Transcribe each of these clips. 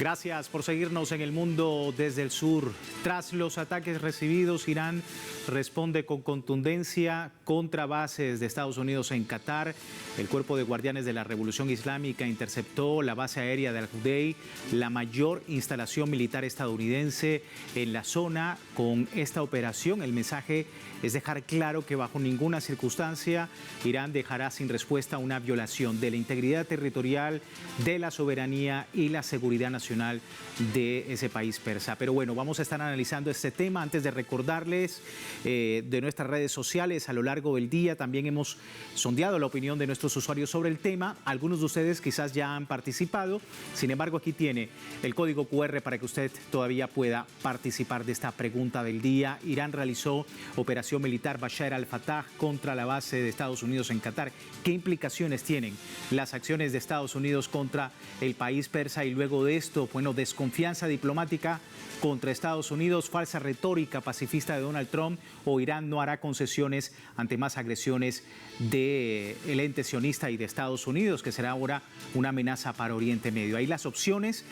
Gracias por seguirnos en El Mundo desde el Sur. Tras los ataques recibidos, Irán responde con contundencia contra bases de Estados Unidos en Qatar. El Cuerpo de Guardianes de la Revolución Islámica interceptó la base aérea de Al-Udeid, la mayor instalación militar estadounidense en la zona. Con esta operación, el mensaje es dejar claro que bajo ninguna circunstancia Irán dejará sin respuesta una violación de la integridad territorial, de la soberanía y la seguridad nacional de ese país persa. Pero bueno, vamos a estar analizando este tema. Antes de recordarles de nuestras redes sociales, a lo largo del día también hemos sondeado la opinión de nuestros usuarios sobre el tema. Algunos de ustedes quizás ya han participado. Sin embargo, aquí tiene el código QR para que usted todavía pueda participar de esta pregunta del día. Irán realizó operación militar Bashar al-Fatah contra la base de Estados Unidos en Qatar. ¿Qué implicaciones tienen las acciones de Estados Unidos contra el país persa? Y luego de esto, bueno, desconfianza diplomática contra Estados Unidos, falsa retórica pacifista de Donald Trump, o Irán no hará concesiones ante más agresiones del ente sionista y de Estados Unidos, que será ahora una amenaza para Oriente Medio. Ahí las opciones.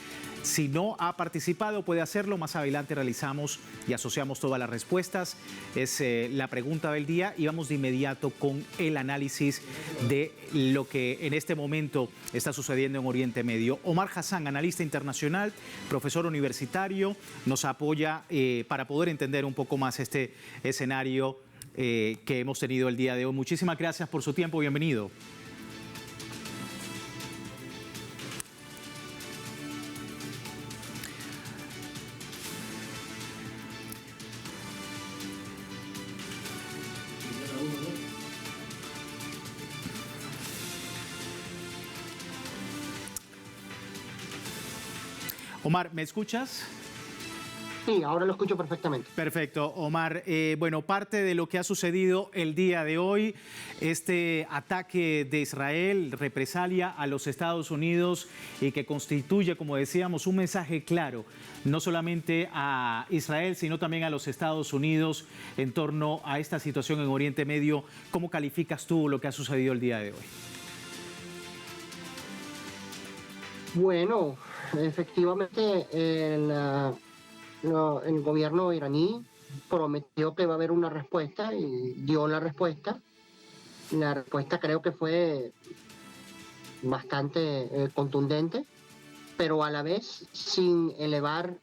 Si no ha participado, puede hacerlo. Más adelante realizamos y asociamos todas las respuestas. Es la pregunta del día y vamos de inmediato con el análisis de lo que en este momento está sucediendo en Oriente Medio. Omar Hassan, analista internacional, profesor universitario, nos apoya para poder entender un poco más este escenario que hemos tenido el día de hoy. Muchísimas gracias por su tiempo. Bienvenido. Omar, ¿me escuchas? Sí, ahora lo escucho perfectamente. Perfecto, Omar. Bueno, parte de lo que ha sucedido el día de hoy, este ataque de Israel, represalia a los Estados Unidos y que constituye, como decíamos, un mensaje claro, no solamente a Israel, sino también a los Estados Unidos en torno a esta situación en Oriente Medio. ¿Cómo calificas tú lo que ha sucedido el día de hoy? Bueno, efectivamente el gobierno iraní prometió que va a haber una respuesta y dio la respuesta. La respuesta creo que fue bastante contundente, pero a la vez sin elevar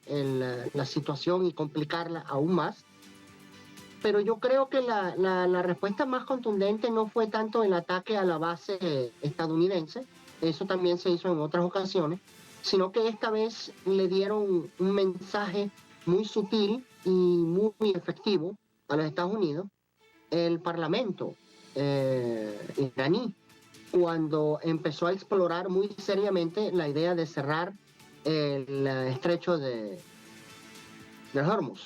la situación y complicarla aún más. Pero yo creo que la respuesta más contundente no fue tanto el ataque a la base estadounidense, eso también se hizo en otras ocasiones, sino que esta vez le dieron un mensaje muy sutil y muy efectivo a los Estados Unidos. El Parlamento iraní, cuando empezó a explorar muy seriamente la idea de cerrar el estrecho de Hormuz.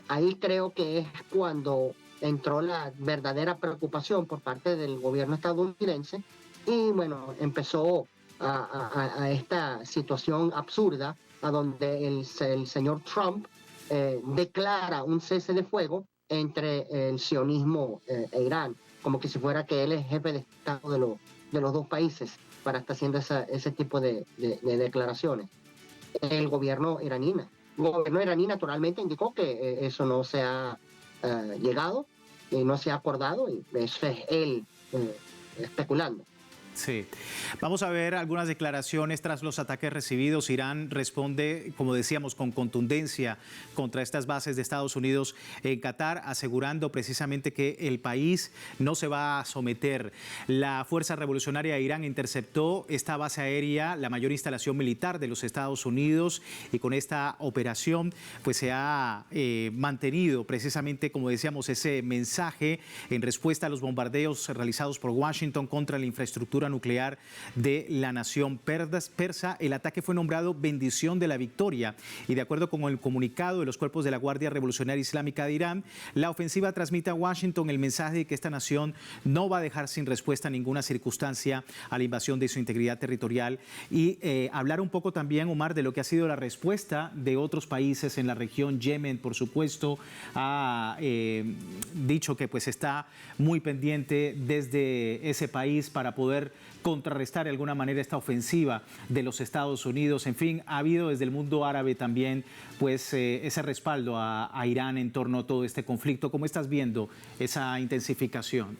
Ahí creo que es cuando entró la verdadera preocupación por parte del gobierno estadounidense y bueno, empezó a esta situación absurda a donde el señor Trump declara un cese de fuego entre el sionismo e Irán, como que si fuera que él es jefe de Estado de los dos países para estar haciendo ese tipo de declaraciones. El gobierno iraní naturalmente indicó que eso no se ha llegado y no se ha acordado, y eso es él especulando. Sí. Vamos a ver algunas declaraciones tras los ataques recibidos. Irán responde, como decíamos, con contundencia contra estas bases de Estados Unidos en Qatar, asegurando precisamente que el país no se va a someter. La Fuerza Revolucionaria de Irán interceptó esta base aérea, la mayor instalación militar de los Estados Unidos, y con esta operación pues se ha mantenido precisamente, como decíamos, ese mensaje en respuesta a los bombardeos realizados por Washington contra la infraestructura nuclear de la nación persa. El ataque fue nombrado bendición de la victoria y, de acuerdo con el comunicado de los cuerpos de la Guardia Revolucionaria Islámica de Irán, la ofensiva transmite a Washington el mensaje de que esta nación no va a dejar sin respuesta ninguna circunstancia a la invasión de su integridad territorial. Y hablar un poco también, Omar, de lo que ha sido la respuesta de otros países en la región. Yemen, por supuesto, ha dicho que pues está muy pendiente desde ese país para poder poder contrarrestar de alguna manera esta ofensiva de los Estados Unidos. En fin, ha habido desde el mundo árabe también pues ese respaldo a Irán en torno a todo este conflicto. ¿Cómo estás viendo esa intensificación?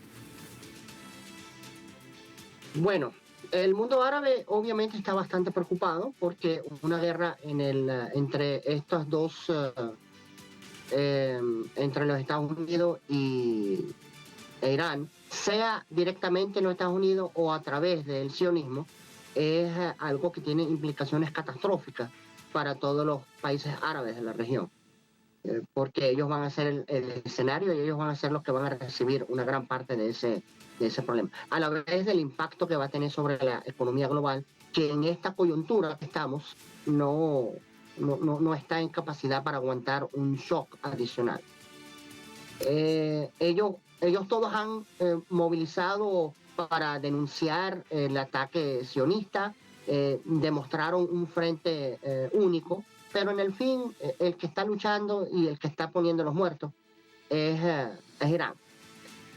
Bueno, el mundo árabe obviamente está bastante preocupado porque una guerra entre estos dos, entre los Estados Unidos e Irán, sea directamente en los Estados Unidos o a través del sionismo, es algo que tiene implicaciones catastróficas para todos los países árabes de la región, porque ellos van a ser el escenario y ellos van a ser los que van a recibir una gran parte de ese problema, a la vez del impacto que va a tener sobre la economía global, que en esta coyuntura que estamos no está en capacidad para aguantar un shock adicional. Ellos todos han movilizado para denunciar el ataque sionista, demostraron un frente único, pero en el fin, el que está luchando y el que está poniendo los muertos es Irán.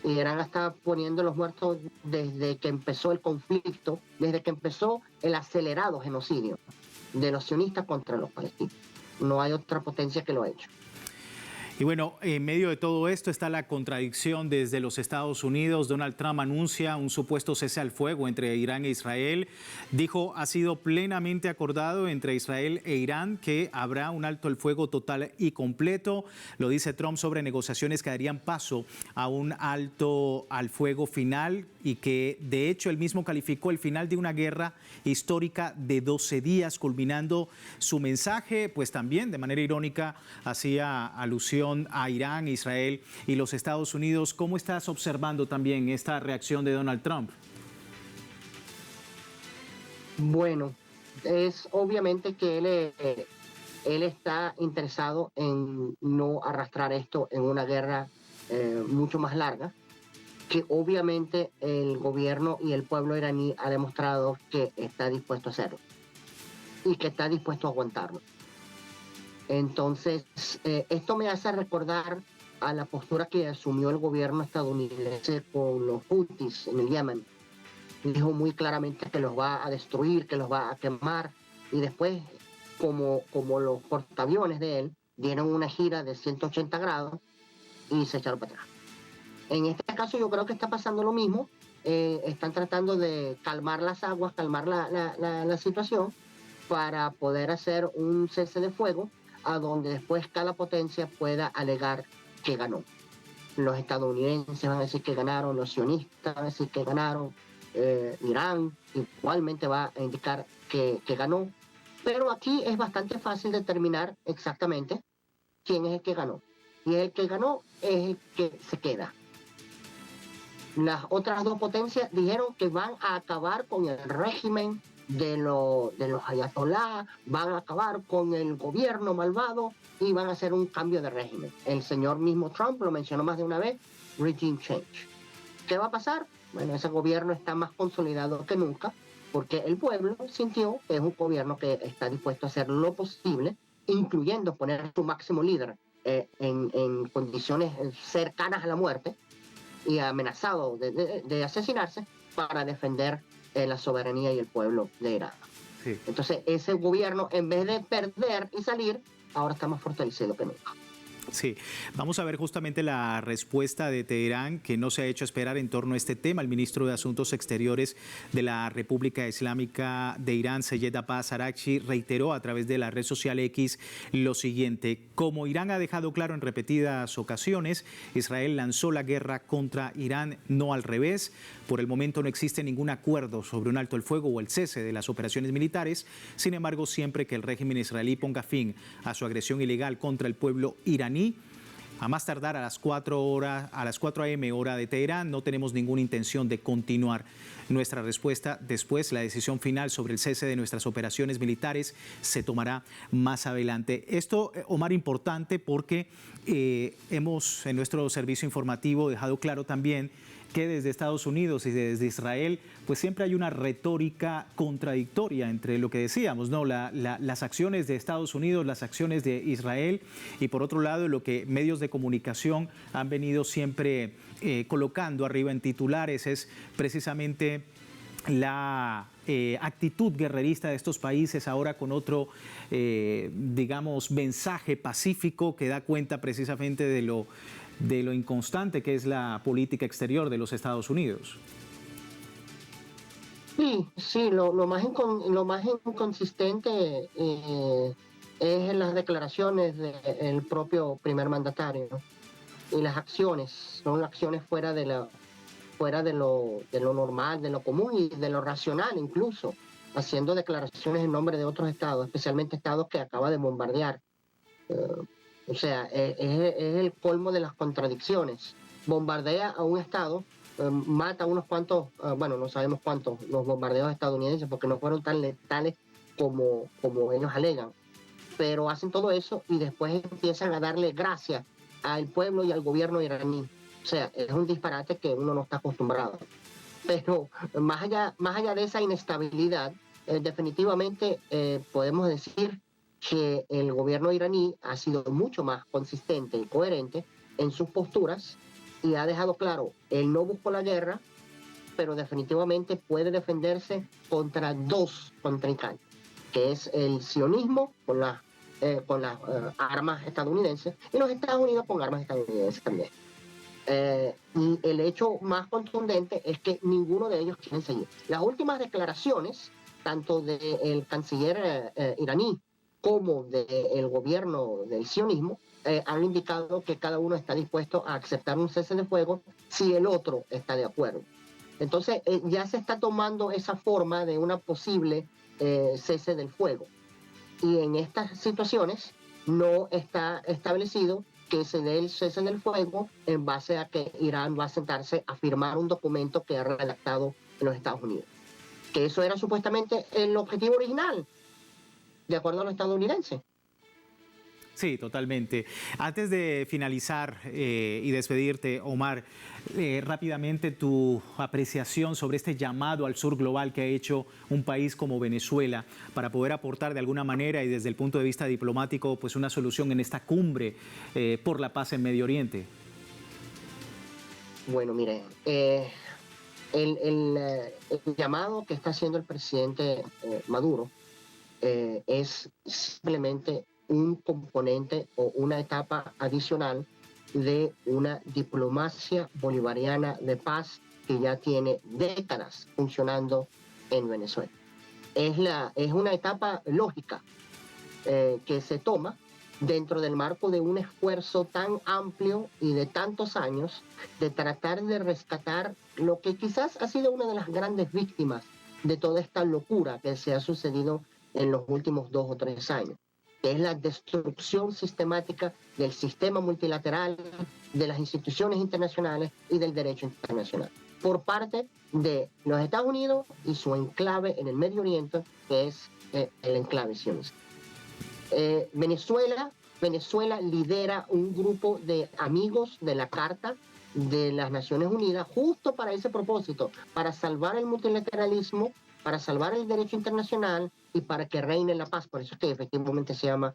Y Irán está poniendo los muertos desde que empezó el conflicto, desde que empezó el acelerado genocidio de los sionistas contra los palestinos. No hay otra potencia que lo ha hecho. Y bueno, en medio de todo esto está la contradicción desde los Estados Unidos. Donald Trump anuncia un supuesto cese al fuego entre Irán e Israel. Dijo, ha sido plenamente acordado entre Israel e Irán que habrá un alto el fuego total y completo. Lo dice Trump sobre negociaciones que darían paso a un alto al fuego final y que de hecho él mismo calificó el final de una guerra histórica de 12 días, culminando su mensaje, pues también de manera irónica hacía alusión a Irán, Israel y los Estados Unidos. ¿Cómo estás observando también esta reacción de Donald Trump? Bueno, es obviamente que él está interesado en no arrastrar esto en una guerra mucho más larga, que obviamente el gobierno y el pueblo iraní ha demostrado que está dispuesto a hacerlo y que está dispuesto a aguantarlo. Entonces, esto me hace recordar a la postura que asumió el gobierno estadounidense con los Houthis en el Yemen. Dijo muy claramente que los va a destruir, que los va a quemar, y después, como los portaaviones de él, dieron una gira de 180 grados y se echaron para atrás. En este caso yo creo que está pasando lo mismo. Están tratando de calmar las aguas, calmar la situación para poder hacer un cese de fuego a donde después cada potencia pueda alegar que ganó. Los estadounidenses van a decir que ganaron, los sionistas van a decir que ganaron, Irán igualmente va a indicar que ganó, pero aquí es bastante fácil determinar exactamente quién es el que ganó. Y el que ganó es el que se queda. Las otras dos potencias dijeron que van a acabar con el régimen de los ayatolá, van a acabar con el gobierno malvado y van a hacer un cambio de régimen. El señor mismo Trump lo mencionó más de una vez, regime change. ¿Qué va a pasar? Bueno, ese gobierno está más consolidado que nunca porque el pueblo sintió que es un gobierno que está dispuesto a hacer lo posible, incluyendo poner a su máximo líder en condiciones cercanas a la muerte y amenazado de asesinarse para defender la soberanía y el pueblo de Irán. Sí. Entonces, ese gobierno, en vez de perder y salir, ahora está más fortalecido que nunca. Sí, vamos a ver justamente la respuesta de Teherán, que no se ha hecho esperar en torno a este tema. El ministro de Asuntos Exteriores de la República Islámica de Irán, Seyed Abbas Araghchi, reiteró a través de la red social X lo siguiente: como Irán ha dejado claro en repetidas ocasiones, Israel lanzó la guerra contra Irán, no al revés. Por el momento no existe ningún acuerdo sobre un alto el fuego o el cese de las operaciones militares. Sin embargo, siempre que el régimen israelí ponga fin a su agresión ilegal contra el pueblo iraní, a más tardar a las 4 a.m. hora de Teherán, no tenemos ninguna intención de continuar. Nuestra respuesta después, la decisión final sobre el cese de nuestras operaciones militares se tomará más adelante. Esto, Omar, importante porque hemos en nuestro servicio informativo dejado claro también que desde Estados Unidos y desde Israel, pues siempre hay una retórica contradictoria entre lo que decíamos, ¿no? Las acciones de Estados Unidos, las acciones de Israel, y por otro lado lo que medios de comunicación han venido siempre colocando arriba en titulares es precisamente la actitud guerrerista de estos países ahora con otro, digamos, mensaje pacífico que da cuenta precisamente de lo inconstante que es la política exterior de los Estados Unidos. Sí, lo más inconsistente es en las declaraciones del propio primer mandatario, ¿no? Y las acciones, son acciones fuera de lo normal, de lo común y de lo racional incluso, haciendo declaraciones en nombre de otros estados, especialmente estados que acaba de bombardear. O sea, es el colmo de las contradicciones. Bombardea a un estado, mata a unos cuantos, bueno, no sabemos cuántos, los bombardeos estadounidenses, porque no fueron tan letales como ellos alegan, pero hacen todo eso y después empiezan a darle gracias al pueblo y al gobierno iraní. O sea, es un disparate que uno no está acostumbrado. Pero más allá de esa inestabilidad, definitivamente podemos decir que el gobierno iraní ha sido mucho más consistente y coherente en sus posturas y ha dejado claro, él no buscó la guerra, pero definitivamente puede defenderse contra dos contrincantes, que es el sionismo con las armas estadounidenses y los Estados Unidos con armas estadounidenses también. Y el hecho más contundente es que ninguno de ellos quiere seguir. Las últimas declaraciones, tanto del canciller iraní como del gobierno del sionismo, han indicado que cada uno está dispuesto a aceptar un cese de fuego si el otro está de acuerdo. Entonces ya se está tomando esa forma de una posible cese del fuego. Y en estas situaciones no está establecido que se dé el cese del fuego en base a que Irán va a sentarse a firmar un documento que ha redactado en los Estados Unidos. Que eso era supuestamente el objetivo original, de acuerdo a los estadounidenses. Sí, totalmente. Antes de finalizar y despedirte, Omar, rápidamente tu apreciación sobre este llamado al sur global que ha hecho un país como Venezuela para poder aportar de alguna manera y desde el punto de vista diplomático pues una solución en esta cumbre por la paz en Medio Oriente. Bueno, mire, el llamado que está haciendo el presidente Maduro es simplemente un componente o una etapa adicional de una diplomacia bolivariana de paz que ya tiene décadas funcionando en Venezuela. Es una etapa lógica que se toma dentro del marco de un esfuerzo tan amplio y de tantos años de tratar de rescatar lo que quizás ha sido una de las grandes víctimas de toda esta locura que se ha sucedido en los últimos 2 o 3 años, que es la destrucción sistemática del sistema multilateral, de las instituciones internacionales y del derecho internacional, por parte de los Estados Unidos y su enclave en el Medio Oriente, que es el enclave sionista. Venezuela lidera un grupo de amigos de la Carta de las Naciones Unidas justo para ese propósito, para salvar el multilateralismo, para salvar el derecho internacional y para que reine la paz. Por eso es que efectivamente se llama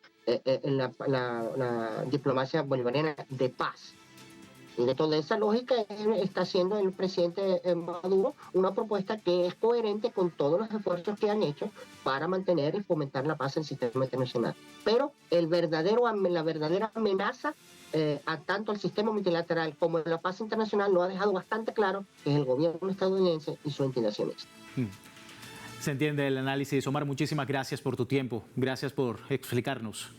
la diplomacia bolivariana de paz. Y de toda esa lógica está haciendo el presidente Maduro una propuesta que es coherente con todos los esfuerzos que han hecho para mantener y fomentar la paz en el sistema internacional. Pero la verdadera amenaza a tanto al sistema multilateral como a la paz internacional lo ha dejado bastante claro, que es el gobierno estadounidense y su entidad sionista. Se entiende el análisis. Omar, muchísimas gracias por tu tiempo. Gracias por explicarnos.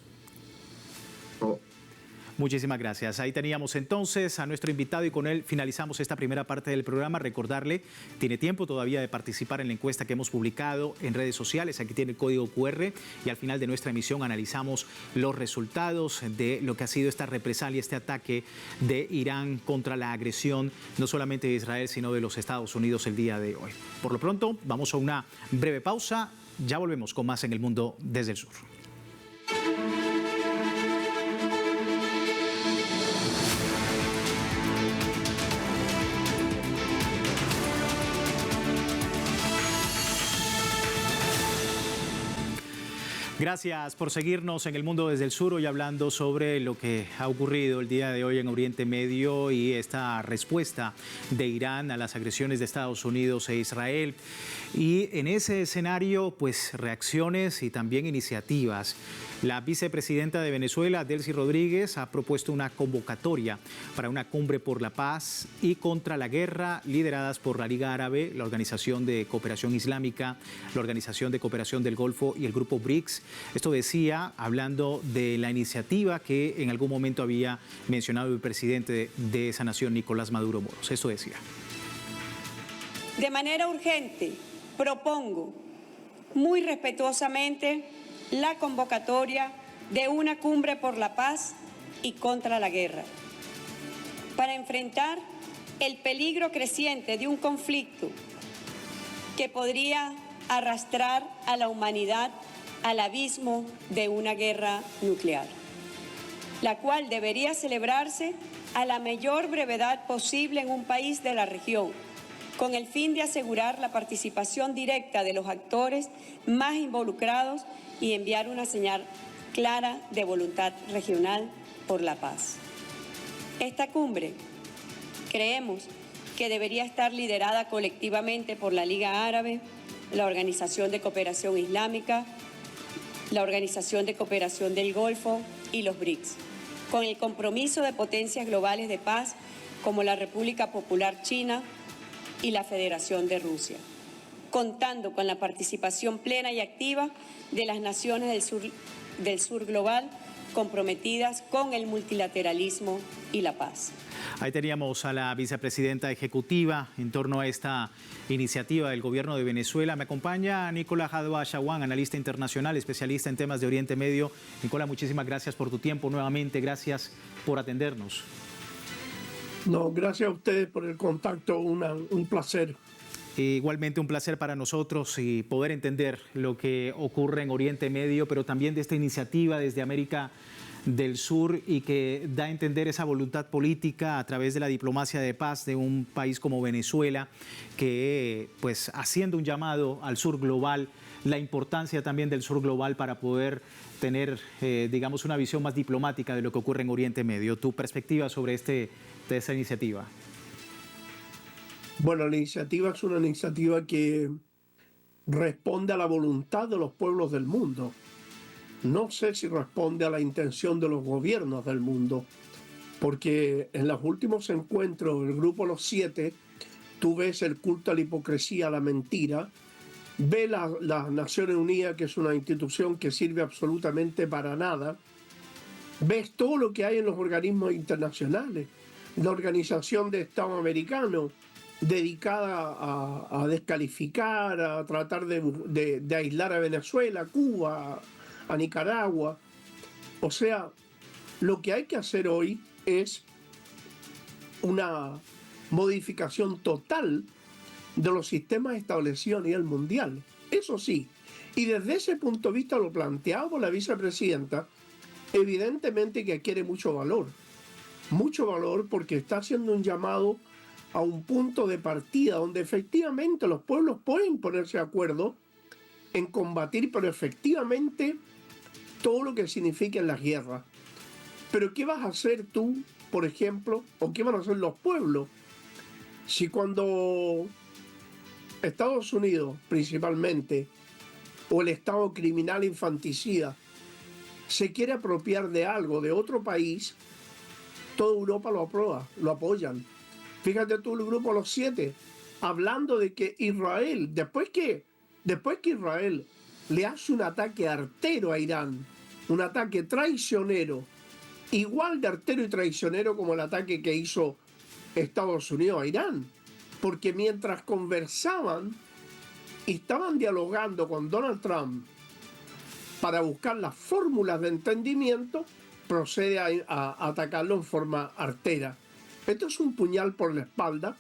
Muchísimas gracias. Ahí teníamos entonces a nuestro invitado y con él finalizamos esta primera parte del programa. Recordarle, tiene tiempo todavía de participar en la encuesta que hemos publicado en redes sociales. Aquí tiene el código QR y al final de nuestra emisión analizamos los resultados de lo que ha sido esta represalia, este ataque de Irán contra la agresión no solamente de Israel, sino de los Estados Unidos el día de hoy. Por lo pronto, vamos a una breve pausa. Ya volvemos con más en El Mundo desde el Sur. Gracias por seguirnos en El Mundo desde el Sur, hoy hablando sobre lo que ha ocurrido el día de hoy en Oriente Medio y esta respuesta de Irán a las agresiones de Estados Unidos e Israel. Y en ese escenario, pues reacciones y también iniciativas. La vicepresidenta de Venezuela, Delcy Rodríguez, ha propuesto una convocatoria para una cumbre por la paz y contra la guerra, lideradas por la Liga Árabe, la Organización de Cooperación Islámica, la Organización de Cooperación del Golfo y el Grupo BRICS. Esto decía, hablando de la iniciativa que en algún momento había mencionado el presidente de esa nación, Nicolás Maduro Moros. Esto decía. De manera urgente, propongo muy respetuosamente la convocatoria de una cumbre por la paz y contra la guerra, para enfrentar el peligro creciente de un conflicto que podría arrastrar a la humanidad al abismo de una guerra nuclear, la cual debería celebrarse a la mayor brevedad posible en un país de la región, con el fin de asegurar la participación directa de los actores más involucrados y enviar una señal clara de voluntad regional por la paz. Esta cumbre, creemos que debería estar liderada colectivamente por la Liga Árabe, la Organización de Cooperación Islámica, la Organización de Cooperación del Golfo y los BRICS, con el compromiso de potencias globales de paz como la República Popular China y la Federación de Rusia, contando con la participación plena y activa de las naciones del sur global comprometidas con el multilateralismo y la paz. Ahí teníamos a la vicepresidenta ejecutiva en torno a esta iniciativa del gobierno de Venezuela. Me acompaña Nicola Jadua Chaguán, analista internacional, especialista en temas de Oriente Medio. Nicola, muchísimas gracias por tu tiempo nuevamente, gracias por atendernos. No, gracias a ustedes por el contacto, un placer. Igualmente un placer para nosotros y poder entender lo que ocurre en Oriente Medio, pero también de esta iniciativa desde América del Sur y que da a entender esa voluntad política a través de la diplomacia de paz de un país como Venezuela, que pues haciendo un llamado al sur global, la importancia también del sur global para poder tener, digamos, una visión más diplomática de lo que ocurre en Oriente Medio. ¿Tu perspectiva sobre esta iniciativa? Bueno, la iniciativa es una iniciativa que responde a la voluntad de los pueblos del mundo. No sé si responde a la intención de los gobiernos del mundo, porque en los últimos encuentros del Grupo Los Siete, tú ves el culto a la hipocresía, a la mentira, ves las Naciones Unidas, que es una institución que sirve absolutamente para nada, ves todo lo que hay en los organismos internacionales, la Organización de Estado Americano, dedicada a descalificar, a tratar de aislar a Venezuela, Cuba, a Nicaragua. O sea, lo que hay que hacer hoy es una modificación total de los sistemas establecidos a nivel mundial. Eso sí, y desde ese punto de vista lo planteado por la vicepresidenta, evidentemente que adquiere mucho valor porque está haciendo un llamado a un punto de partida donde efectivamente los pueblos pueden ponerse de acuerdo en combatir, pero efectivamente todo lo que significa las guerras. Pero ¿qué vas a hacer tú, por ejemplo, o qué van a hacer los pueblos si cuando Estados Unidos principalmente, o el Estado criminal infanticida, se quiere apropiar de algo de otro país, toda Europa lo aprueba, lo apoyan? Fíjate tú, el Grupo Los Siete, hablando de que Israel, después que Israel le hace un ataque artero a Irán, un ataque traicionero, igual de artero y traicionero como el ataque que hizo Estados Unidos a Irán, porque mientras conversaban y estaban dialogando con Donald Trump para buscar las fórmulas de entendimiento, procede a atacarlo en forma artera. Esto es un puñal por la espalda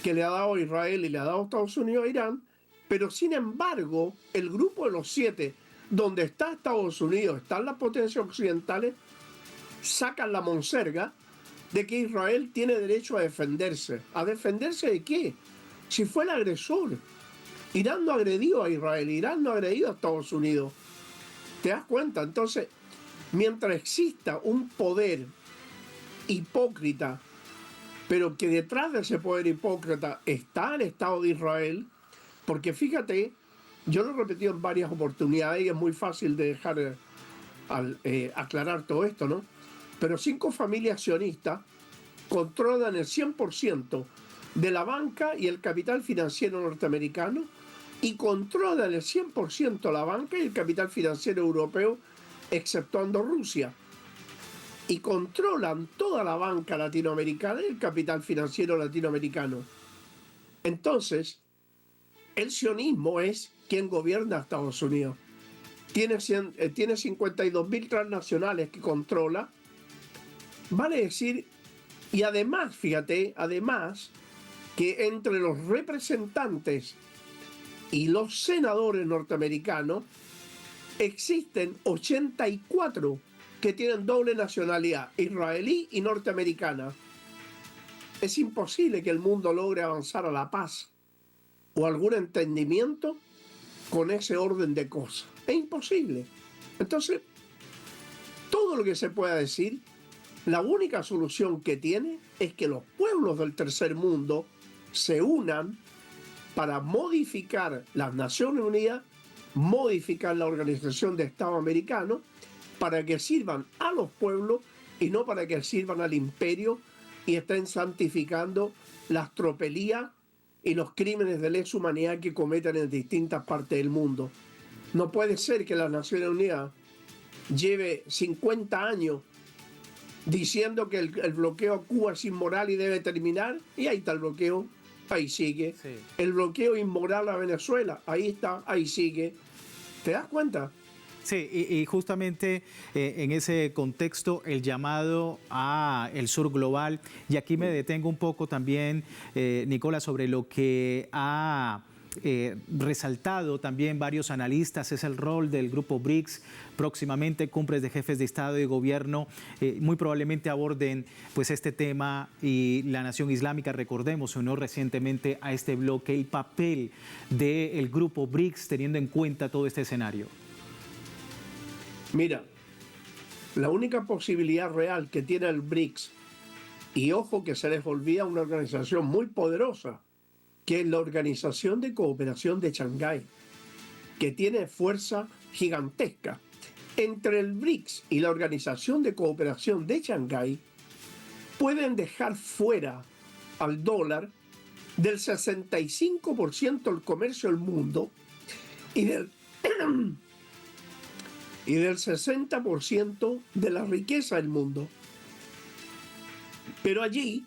que le ha dado Israel y le ha dado Estados Unidos a Irán, pero sin embargo, el Grupo de los Siete, donde está Estados Unidos, están las potencias occidentales, sacan la monserga de que Israel tiene derecho a defenderse. ¿A defenderse de qué? Si fue el agresor. Irán no agredió a Israel, Irán no agredió a Estados Unidos. ¿Te das cuenta? Entonces, mientras exista un poder hipócrita, pero que detrás de ese poder hipócrita está el Estado de Israel, porque fíjate, yo lo he repetido en varias oportunidades y es muy fácil de dejar aclarar todo esto, ¿no? Pero 5 familias sionistas controlan el 100% de la banca y el capital financiero norteamericano y controlan el 100% la banca y el capital financiero europeo, exceptuando Rusia. Y controlan toda la banca latinoamericana y el capital financiero latinoamericano. Entonces, el sionismo es quien gobierna a Estados Unidos. Tiene 52.000 transnacionales que controla. Vale decir, y además, fíjate, además que entre los representantes y los senadores norteamericanos existen 84 que tienen doble nacionalidad, israelí y norteamericana. Es imposible que el mundo logre avanzar a la paz o algún entendimiento con ese orden de cosas. Es imposible. Entonces, todo lo que se pueda decir, la única solución que tiene es que los pueblos del tercer mundo se unan para modificar las Naciones Unidas, modificar la Organización de Estados Americanos, para que sirvan a los pueblos y no para que sirvan al imperio y estén santificando las tropelías y los crímenes de lesa humanidad que cometen en distintas partes del mundo. No puede ser que las Naciones Unidas lleve 50 años diciendo que el bloqueo a Cuba es inmoral y debe terminar, y ahí está el bloqueo, ahí sigue. Sí. El bloqueo inmoral a Venezuela, ahí está, ahí sigue. ¿Te das cuenta? Sí, y justamente en ese contexto el llamado a el sur global, y aquí me detengo un poco también, Nicolás, sobre lo que ha resaltado también varios analistas, es el rol del grupo BRICS. Próximamente cumbres de jefes de Estado y de Gobierno muy probablemente aborden pues este tema, y la nación islámica, recordemos, se unió recientemente a este bloque. El papel del grupo BRICS teniendo en cuenta todo este escenario. Mira, la única posibilidad real que tiene el BRICS, y ojo que se les olvida una organización muy poderosa, que es la Organización de Cooperación de Shanghái, que tiene fuerza gigantesca. Entre el BRICS y la Organización de Cooperación de Shanghái pueden dejar fuera al dólar del 65% del comercio del mundo y del 60% de la riqueza del mundo. Pero allí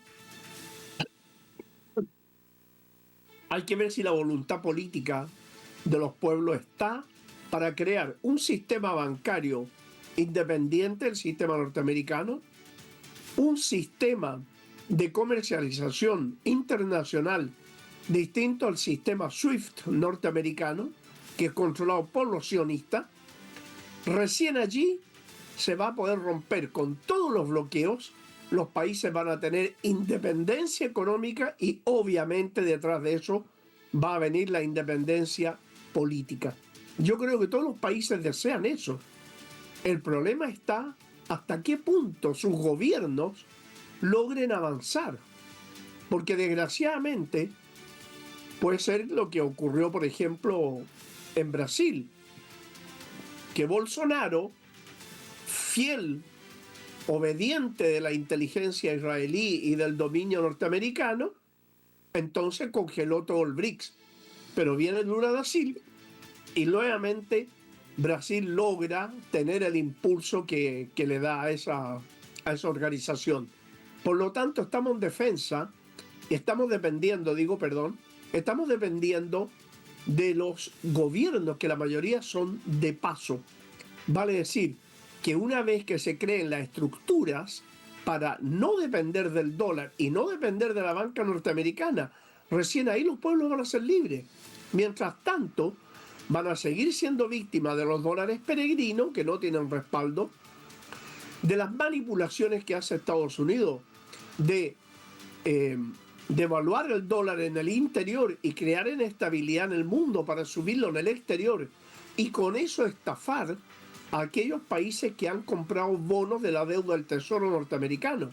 hay que ver si la voluntad política de los pueblos está para crear un sistema bancario independiente del sistema norteamericano, un sistema de comercialización internacional distinto al sistema SWIFT norteamericano, que es controlado por los sionistas. Recién allí se va a poder romper con todos los bloqueos, los países van a tener independencia económica y obviamente detrás de eso va a venir la independencia política. Yo creo que todos los países desean eso. El problema está hasta qué punto sus gobiernos logren avanzar. Porque desgraciadamente puede ser lo que ocurrió, por ejemplo, en Brasil, que Bolsonaro, fiel, obediente de la inteligencia israelí y del dominio norteamericano, entonces congeló todo el BRICS. Pero viene Lula da Silva y nuevamente Brasil logra tener el impulso que le da a esa organización. Por lo tanto, estamos en defensa, estamos dependiendo de los gobiernos, que la mayoría son de paso. Vale decir que una vez que se creen las estructuras para no depender del dólar y no depender de la banca norteamericana, recién ahí los pueblos van a ser libres. Mientras tanto, van a seguir siendo víctimas de los dólares peregrinos, que no tienen respaldo, de las manipulaciones que hace Estados Unidos, de devaluar el dólar en el interior y crear inestabilidad en el mundo para subirlo en el exterior, y con eso estafar a aquellos países que han comprado bonos de la deuda del Tesoro norteamericano.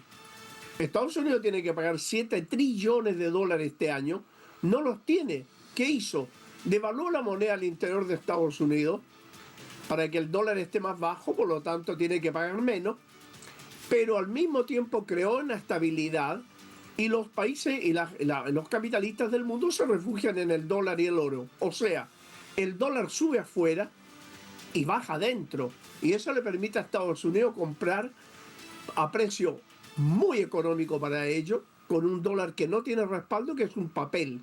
Estados Unidos tiene que pagar 7 trillones de dólares este año, no los tiene. ¿Qué hizo? Devaluó la moneda al interior de Estados Unidos para que el dólar esté más bajo, por lo tanto tiene que pagar menos, pero al mismo tiempo creó inestabilidad y los países y los capitalistas del mundo se refugian en el dólar y el oro. O sea, el dólar sube afuera y baja adentro, y eso le permite a Estados Unidos comprar a precio muy económico para ellos, con un dólar que no tiene respaldo, que es un papel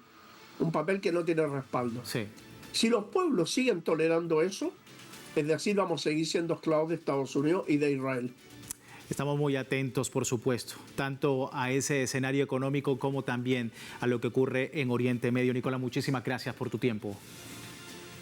que no tiene respaldo. Sí. Si los pueblos siguen tolerando eso, es decir, vamos a seguir siendo esclavos de Estados Unidos y de Israel. Estamos muy atentos, por supuesto, tanto a ese escenario económico como también a lo que ocurre en Oriente Medio. Nicolás, muchísimas gracias por tu tiempo.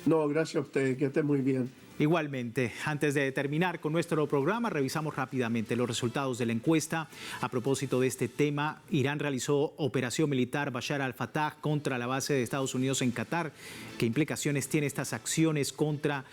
No, gracias a ustedes, que estén muy bien. Igualmente, antes de terminar con nuestro programa, revisamos rápidamente los resultados de la encuesta. A propósito de este tema, Irán realizó operación militar Bashar al-Fatah contra la base de Estados Unidos en Qatar. ¿Qué implicaciones tiene estas acciones contra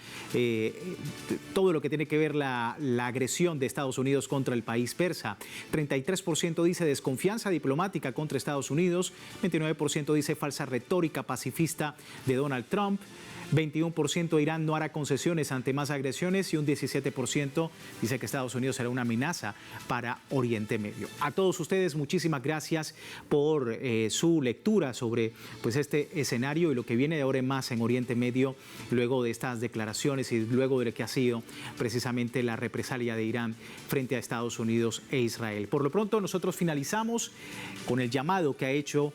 todo lo que tiene que ver la agresión de Estados Unidos contra el país persa? 33% dice desconfianza diplomática contra Estados Unidos, 29% dice falsa retórica pacifista de Donald Trump, 21% Irán no hará concesiones ante más agresiones y un 17% dice que Estados Unidos será una amenaza para Oriente Medio. A todos ustedes, muchísimas gracias por su lectura sobre este escenario y lo que viene de ahora en más en Oriente Medio, luego de estas declaraciones y luego de lo que ha sido precisamente la represalia de Irán frente a Estados Unidos e Israel. Por lo pronto, nosotros finalizamos con el llamado que ha hecho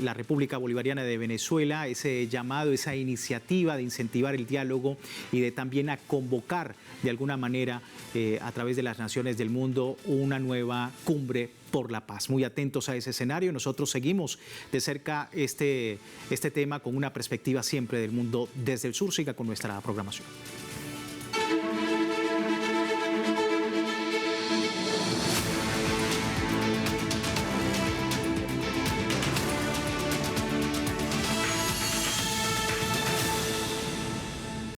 la República Bolivariana de Venezuela, ese llamado, esa iniciativa de incentivar el diálogo y de también a convocar de alguna manera a través de las naciones del mundo una nueva cumbre por la paz. Muy atentos a ese escenario. Nosotros seguimos de cerca este tema con una perspectiva siempre del mundo desde el sur. Siga con nuestra programación.